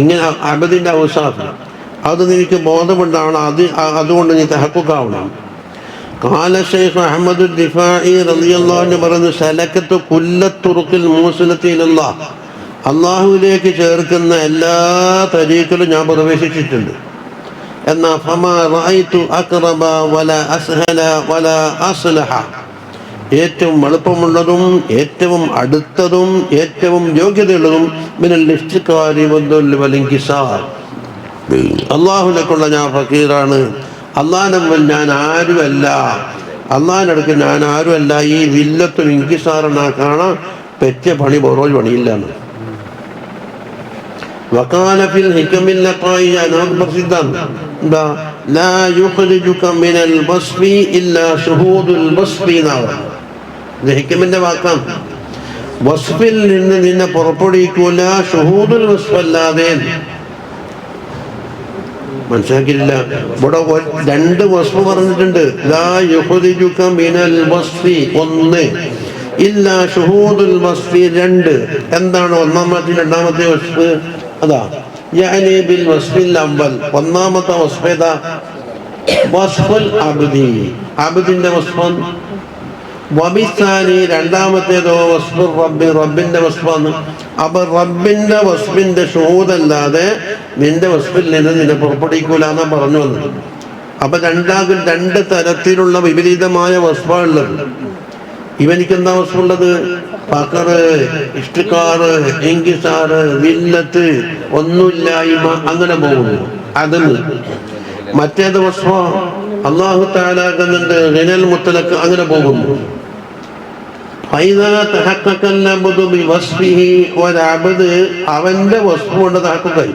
ഇങ്ങനെ അബ്ദിന്റെ ഔസാഫ് അത് നിനക്ക് ബോധമുണ്ടാവണം. അതുകൊണ്ട് നീ തഹഖുഖാവണം. ഖാല ശൈഖ് അഹ്മദ് ദിഫാഇ റളിയല്ലാഹു അൻഹു പറഞ്ഞു, സലക്കത്തു കുല്ല തുറുഖിൽ മൂസിലത്തി ഇലല്ലാഹ്, അല്ലാഹുവിലേക്ക് ചേർക്കുന്ന എല്ലാ തരീഖിലും ഞാൻ പ്രവേശിച്ചിട്ടുണ്ട്. എന്നാ ഫമാ റഅയ്തു അഖറബ വലാ അസ്ഹല വലാ അസ്ലഹ, ഏറ്റവും എളുപ്പമുള്ളതും ഏറ്റവും അടുത്തതും ഏറ്റവും യോഗ്യതയുള്ളതും മിനൽ ഇസ്തിഖാരി വദ്ദുൽ വൽഇൻകിസാർ. അള്ളാഹുവിനെക്കുള്ള ഞാൻ ഫക്കീറാണ്, അള്ളാഹിന്റെ മുമ്പിൽ ഞാൻ ആരുമല്ല, അള്ളാഹിന്റെ അടുക്ക് ഞാൻ ആരുമല്ല. ഈ വില്ലത്തും ഇൻകിസാറിനാ കാണാൻ പെറ്റ പണി ബോറോജ് പണിയില്ലാണ്. വകാലഫിൽ ഹികമിൽ ലഖായിയ, നമുക്ക് പ്രസിദ്ധം എന്താ? ലാ യുഖ്രിജുക മിനൽ വസ്ഫി ഇല്ലാ ശുഹൂദുൽ വസ്ഫി എന്നാണ്. ഇത് ഹികമിന്റെ വാക്കാണ്. വസ്ഫിൽ നിന്ന് നിന്നെ പുറപ്പെടുവിക്കൂല ഷുഹൂദുൽ വസ്ഫ് അല്ലാതെ. മനസ്സിലാക്കിയില്ല? ഇവിടെ രണ്ട് വസ്ഫ് പറഞ്ഞിട്ടുണ്ട്. ലാ യുഖ്രിജുക മിനൽ വസ്ഫി ഒന്ന്, ഇല്ലാ ഷുഹൂദുൽ വസ്ഫി രണ്ട്. എന്താണ് ഒന്നാമത്തെ രണ്ടാമത്തെ വസ്ഫ്? അതാ യഅനി ബിൽ വസ്ഫിൽ അവ്വൽ, ഒന്നാമത്തെ വസ്ഫ് ഏതാ? വസ്ഫുൽ അബ്ദി, അബ്ദിന്റെ വസ്ഫാണ്. വബിസാനി രണ്ടാമത്തേതോ വസ്ഫുർ റബ്ബി, റബ്ബിന്റെ വസ്ഫാണ്. അപ്പൊ റബ്ബിന്റെ വസ്ഫിന്റെ ഷുഹൂദല്ലാതെ നിന്റെ വസ്ഫിൽ നിന്ന് നിന്നെ പുറപ്പെടുവിക്കൂല എന്നാ പറഞ്ഞു വന്നത്. അപ്പൊ രണ്ട് തരത്തിലുള്ള വിപരീതമായ വസ്ഫാ ഉള്ളത്. ഇവനിക്ക് എന്താ വസ്തുള്ളത്? ഫഖറ്, ഇഷ്ടിഖാറ്, ഇൻകിസാറ്, വില്ലത്ത്, ഒന്നുമില്ലായ്മ, അങ്ങനെ പോകുന്നു. അതിന് മറ്റേത് വസ്തു അല്ലാഹു തആലാക്കുന്നുണ്ട്, ഗിനൽ മുത്ലഖ്, അങ്ങനെ പോകുന്നു. അവന്റെ വസ്തു കൊണ്ട് താക്കുകായി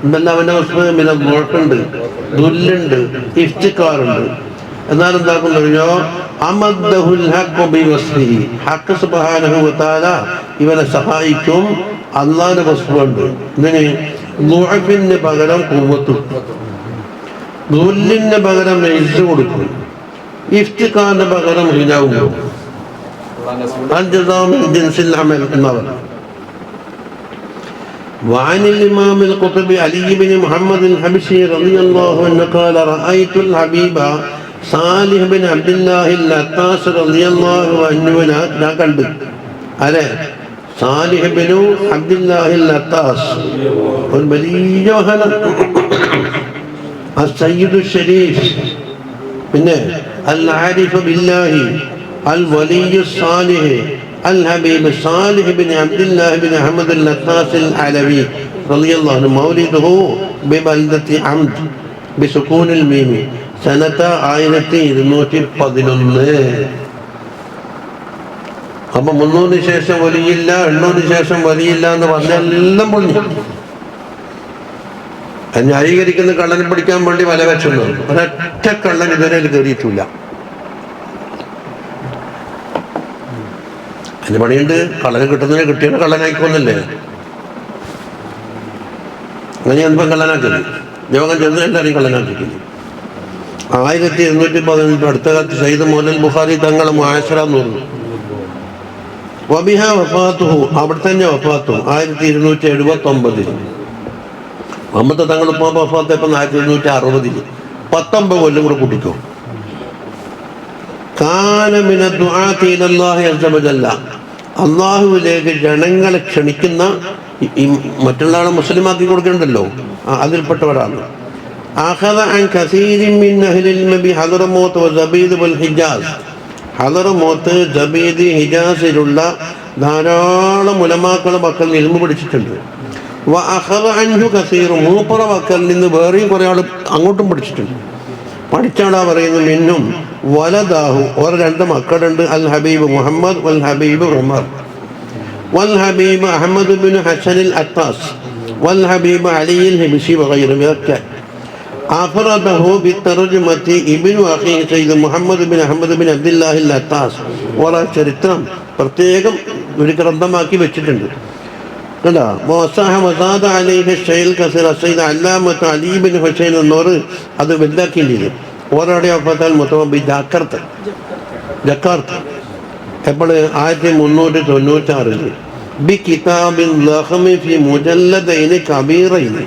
എന്നല്ല, അവന്റെ വസ്തു മുഴക്കുണ്ട്, ദുല്ലുണ്ട്, ഇഫ്തിഖാറുണ്ട്. എന്നാലും എന്താക്കും കഴിഞ്ഞോ, ഹഖ് സുബ്ഹാനഹു വ തആല ഇവനെ സഹായിക്കും. അള്ളാന്റെ വസ്തുണ്ട്. ഇതിന് ദുഅഫിന് പകരം ഖുവ്വത്ത്, ദുല്ലിന് പകരം ഇസ്സ് കൊടുക്കും, ഇഫ്തിഖാറിന് പകരം ഹിനാവും. وعن الإمام القطبي علي بن محمد الحبشي رضي الله عنه قال رأيت الحبيب صالح بن عبد الله العطاس رضي الله عنه കണ്ടു. അല്ലെ, സാലിഹ് ബിൻ അബ്ദുല്ലാഹി അത്താസ്, ഒരു വലിയ മഹാന, സയ്യിദു ഷരീഫ്, പിന്നെ അൽ ആരിഫ് ബില്ലാഹി, അൽ വലിയ്യു സാലിഹ്, അൽ ഹബീബ് സാലിഹ് ബിൻ അബ്ദുല്ലാഹി ബിൻ അഹ്മദ് അൽ അത്താസ് അൽ അലവി റളിയല്ലാഹു അൻഹു. മൗലിദുഹു ബിബൽദത്തി അംദ് ബിസുകൂനിൽ മീം, സനത 1211. അപ്പൊ 300 ശേഷം വലിയില്ല, 800 ശേഷം വലിയില്ല എന്ന് പറഞ്ഞെല്ലാം പൊളിഞ്ഞു. ന്യായീകരിക്കുന്ന കള്ളനെ പിടിക്കാൻ വേണ്ടി വല വെച്ചൊന്നും ഒരൊറ്റ കള്ളൻ ഇതുവരെ കയറിയിട്ടില്ല. അതിന് പണിയുണ്ട്. കള്ളനെ കിട്ടുന്നതിന് കിട്ടിയ കള്ളനായിക്കൊന്നല്ലേ, അങ്ങനെ ഞാനിപ്പം കള്ളനാക്കല് യോഗം ചെന്ന് എല്ലാവരെയും കള്ളനാക്കിക്കുന്നു. 1218 അടുത്ത കാലത്ത് സയ്യിദ് മൗലൽ ബുഖാരി തങ്ങൾ മുആശറ എന്ന് പറഞ്ഞു. വബിഹ വഫാത്തുഹു, അവിടെ തന്നെ വഫാത്തും 1279. മുഹമ്മദ് തങ്ങൾ ഇപ്പോൾ വഫാത്ത് ഇപ്പം 1260. 19 കൊല്ലം കൂടെ കൂട്ടിക്കോ. കാന മിന ദുആതി ഇലല്ലാഹി അസ്സ വജല്ല, അള്ളാഹുവിലേക്ക് ജനങ്ങളെ ക്ഷണിക്കുന്ന, മറ്റുള്ള ആളെ മുസ്ലിമാക്കി കൊടുക്കണ്ടല്ലോ, അതിൽപ്പെട്ടവരാണ്. അഖദ അൻ കസീരിൻ മിൻ അഹ്ലിൽ മബി ഹദറമൗത്ത് വസബീദ് വൽ ഹിജാസ്, ഹദറമൗത്ത്, സബീദ്, ഹിജാസിലുള്ള ധാരാളം ഉലമാക്കളെ മക്കൾ ഇൽമു പഠിച്ചിട്ടുണ്ട്. വ അഖദ അൻഹു കസീർ, മൂപ്പറ മക്കളിൽ നിന്ന് വേറെയും കുറെ ആൾ അങ്ങോട്ടും പഠിച്ചിട്ടുണ്ട്. പഠിച്ചാളാ പറയുന്നു. മിന്നും വലദാഹു, ഓരോ 2 മക്കളുണ്ട്. അൽ ഹബീബ് മുഹമ്മദ് വൽ ഹബീബ് ഉമർ, വൽ ഹബീബ് അഹ്മദ് ബിൻ ഹസൻ അൽ അത്താസ്, വൽ ഹബീബ് അലി അൽ ഹിബ്ശി വഗൈറഹും. ഇതൊക്കെ അഫറദഹു ബിത്തർജമത്തി ഇബ്നു അഖി സയ്യിദ് മുഹമ്മദ് ബിൻ അഹ്മദ് ബിൻ അബ്ദുല്ലാഹി അൽ അത്താസ്. ഓരോ ചരിത്രം പ്രത്യേകം ഒരു ഗ്രന്ഥമാക്കി വെച്ചിട്ടുണ്ട്. കണ്ടോ, മസാദ അലൈഹി ഷൈൽ കസീർ സയ്യിദ് അല്ലാമത്ത് അലി ബിൻ ഹുസൈൻ എന്നോറ് അത് വലുതാക്കിയില്ല. ഓരോടെ ഒപ്പത്താൽ മുത്തവബി ജക്കാർത്ത് എപ്പോൾ 1396 ബി കിതാബിൻ ലഖമി ഫി മുജല്ലദൈനി കബീറൈനി,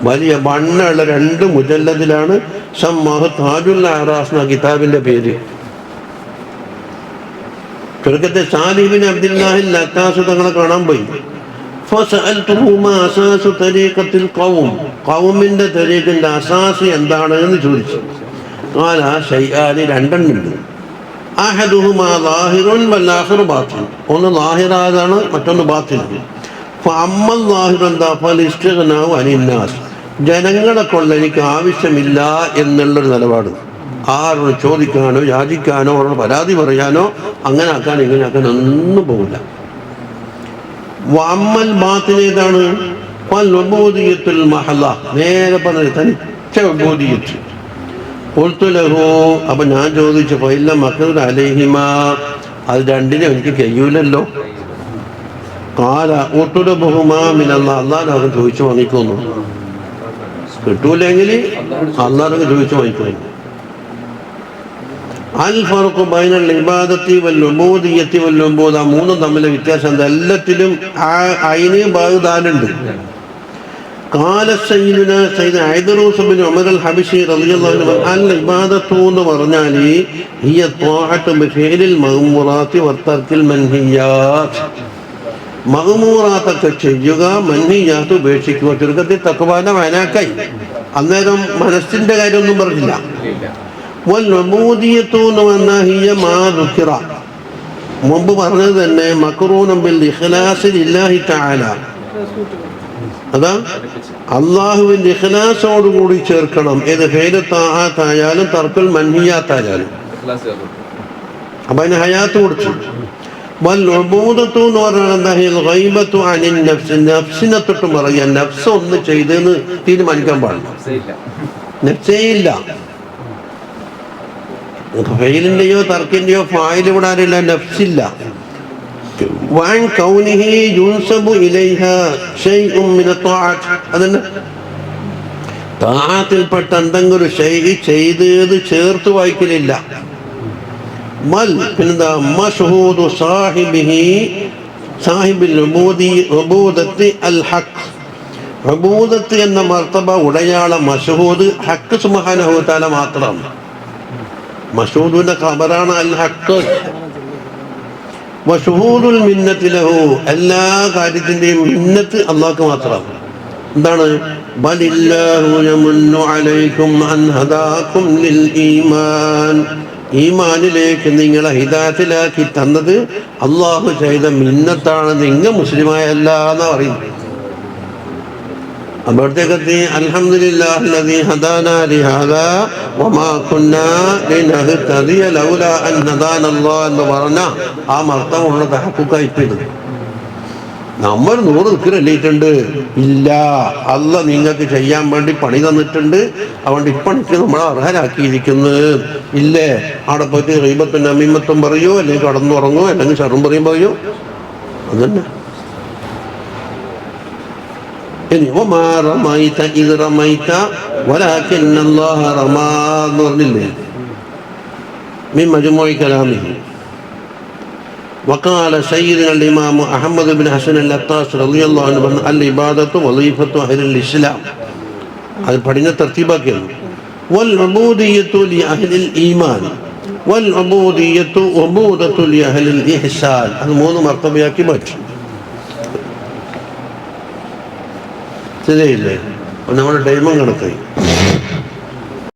വലിയ വണ്ണുള്ള 2 മുജല്ലദിലാണ്. സമ്മാഹു താജുൽ അറാസ് എന്ന കിതാബിന്റെ പേര്. ചുരുക്കത്തെ സാലിഹ് ബിൻ അബ്ദുല്ലാഹി അൽ അത്താസ് തങ്ങളെ കാണാൻ പോയി. ഫസഅൽതുഹു മാ അസാസു തരീഖത്തിൽ ഖൗം, ഖൗമിന്റെ തരീഖിന്റെ അസാസ് എന്താണ് എന്ന് ചോദിച്ചു. ഖാല ശൈആനി, 2 ഉണ്ട്. അഹദുഹുമാ ളാഹിറുൻ വൽ ആഖിറു ബാത്തിൻ, ഒന്ന് ളാഹിറാണ്, മറ്റൊന്ന് ബാത്തിനാണ്. ഫഅമ്മൽ ളാഹിറു എന്താ, ഫലിസ്തിഗ്നാഉ അനിന്നാസ്, ജനങ്ങളെ കൊണ്ട് എനിക്ക് ആവശ്യമില്ല എന്നുള്ളൊരു നിലപാട്. ആരോട് ചോദിക്കാനോ യാചിക്കാനോ അവരോട് പരാതി പറയാനോ അങ്ങനെ ആക്കാൻ ഇങ്ങനെ ആക്കാൻ ഒന്നും പോകില്ല. വഅമ്മൽ ബാത്തിൻ ഏതാണ്, ഫൽഉബൂദിയ്യത്തുൽ മഹ്ള, നേരെ പറഞ്ഞ തനിച്ച ഉബൂദിയ്യത്ത്. ഖുൽതു ലഹു, അപ്പൊ ഞാൻ ചോദിച്ചു, ഫഇല്ല മഖ്ദൂർ അലൈഹിമാ, അത് 2നും എനിക്ക് കഴിയൂലല്ലോ. ഖാല ഉത്ലുബുഹുമാ മിനല്ലാഹ്, അല്ലാഹുവിനോട് ചോദിച്ചു വാങ്ങിക്കുന്നു. കിട്ടൂലെങ്കിൽ അല്ലാഹുവിനോട് ചോദിച്ചു വാങ്ങിക്കുന്നു. അൽ ഫർഖു ബൈനൽ ഇബാദത്തി വൽ ഉബൂദിയ്യത്തി വൽ ഉബൂദ, 3 തമ്മിലെ വ്യത്യാസം എന്താ? എല്ലാത്തിലും ഐന് ബാദാലുണ്ട്. ഖാല സയ്യിദുനാ സയ്യിദ് ഐദറൂസ് ബിൻ ഉമർ അൽ ഹബശി റളിയല്ലാഹു അൻഹു, അൽ ഇബാദത്തു എന്ന് പറഞ്ഞാൽ ഹിയ ത്വാഅത്തു ബിഫിഇലിൽ മഅ്മൂറാത്തി വതർക്കിൽ മൻഹിയാത്ത്, മഅ്മൂറാത്തൊക്കെ ചെയ്യുക, മൻഹിയാത്ത് ഉപേക്ഷിക്കുക. ചുരുക്കത്തിൽ തഖ്വാനെ വനാക്കായി. അന്നേരം മനസ്സിന്റെ കാര്യമൊന്നും പറഞ്ഞില്ല. വൽ ഉബൂദിയ്യത്തു എന്ന് പറഞ്ഞാൽ ഹിയ മാ ദുക്കിറ, മുമ്പ് പറഞ്ഞത് തന്നെ മക്റൂനം ബിൽ ഇഖ്ലാസി ലില്ലാഹി തആല, അതാ അള്ളാഹുവിന്റെ ഇഖ്ലാസോടുകൂടി ചേർക്കണം. ഏത് ഫെയ്ലു താഅത്തായാലും തർക്കുൽ മൻഹിയാത്തായാലും. അപ്പൊ അതിന് ഹയാത്ത് കൊടുത്തു. വൽ ഉബൂദത്തു എന്ന് പറഞ്ഞാൽ ഗൈബത്തു അനിൻ നഫ്സ്, നഫ്സിനെ തൊട്ട് പറയാൻ. നഫ്സ് ഒന്ന് ചെയ്തെന്ന് തീരുമാനിക്കാൻ പാടില്ല, നഫ്സേ ഇല്ല. ഫെയിലിന്റെയോ തർക്കിന്റെയോ ഫായിൽ വിടാനില്ല, നഫ്സില്ല. വഅൻ കൗനിഹി യുൻസബു ഇലൈഹാ ശൈഉൻ മിന ത്വാഅത്ത്, അതന്നെ താഅത്തിൽപ്പെട്ട എന്തെങ്കിലും ഒരു ഷൈഇ ചെയ്തത് ചേർത്ത് വായിക്കലില്ല. മൽ പിന്നെന്താ മശ്ഹൂദു സാഹിബിഹി സാഹിബിൽ ഉബൂദത്തി അൽ ഹഖ്, ഉബൂദത്ത് എന്ന മർത്തബ ഉടയാള മശ്ഹൂദ് ഹഖ് സുബ്ഹാനഹു വ തആല മാത്രം. മശ്ഹൂദിന്റെ ഖബറാണ് അൽ ഹഖ്. വശുഹൂദുൽ മിന്നത്തി ലഹു, എല്ലാ കാര്യത്തിന്റെയും മിന്നത്ത് അല്ലാഹുക്ക് മാത്രമാണ്. എന്താണ്? ബലില്ലാഹു യമുന്നു അലൈക്കും അൻ ഹദാകും ലിൽ ഈമാൻ, ഈമാനിലേക്ക് നിങ്ങളെ ഹിദായത്തിലാക്കി തന്നത് അള്ളാഹു ചെയ്ത മിന്നത്താണ്, നിങ്ങൾ മുസ്ലിമായല്ല എന്നാ പറയുന്നത്. അവിടത്തേക്കെത്തി അൽഹംദുലില്ലാഹില്ലദീ ഹദാനാ ലിഹാദാ വമാ കുന്നാ ലിനഹ്തദിയ ലൗലാ അൻ ഹദാനല്ലാഹ് എന്ന് പറഞ്ഞ ആ മർത്തമുള്ള തഹഖുഖായിപ്പോയത്. നമ്മൾ 100 ദിക്റല്ലിയിട്ടുണ്ട് ഇല്ല, അള്ളാഹ് നിങ്ങൾക്ക് ചെയ്യാൻ വേണ്ടി പണി തന്നിട്ടുണ്ട്, അതുകൊണ്ട് ഇപ്പണിക്ക് നമ്മളെ അർഹരാക്കിയിരിക്കുന്നു. ഇല്ലേ? അവിടെ പോയിട്ട് ഗീബത്തും നമീമത്തും പറയൂ, അല്ലെങ്കിൽ കടന്നുറങ്ങോ, അല്ലെങ്കിൽ ഷർറും പറയും പറയൂ, അതന്നെ. ഇനി വമാ റമൈത ഇദ് റമൈത വലാകിന്നല്ലാഹ റമാ എന്ന് പറഞ്ഞില്ലേ മിൻ മജ്മൂഇ കലാമിഹി. വഖാല സയ്യിദുനാ ഇമാം അഹ്മദ് ബിൻ ഹസൻ അൽ-അത്താസ് റളിയല്ലാഹു അൻഹു പറഞ്ഞു അൽ ഇബാദത്തു വളീഫത്തു അഹ്ലിൽ ഇസ്ലാം, അത് പഠിന തർത്തീബാക്കിയാണ്. വൽ ഉബൂദിയ്യത്തു ലി അഹ്ലിൽ ഈമാൻ വൽ ഉബൂദിയ്യത്തു ഉബൂദത്തു ലി അഹ്ലിൽ ഇഹ്സാൻ, അത് 3 മർത്തബയാക്കി മാറ്റി. ശരിയില്ലേ? നമ്മുടെ ടൈമും കണക്കായി.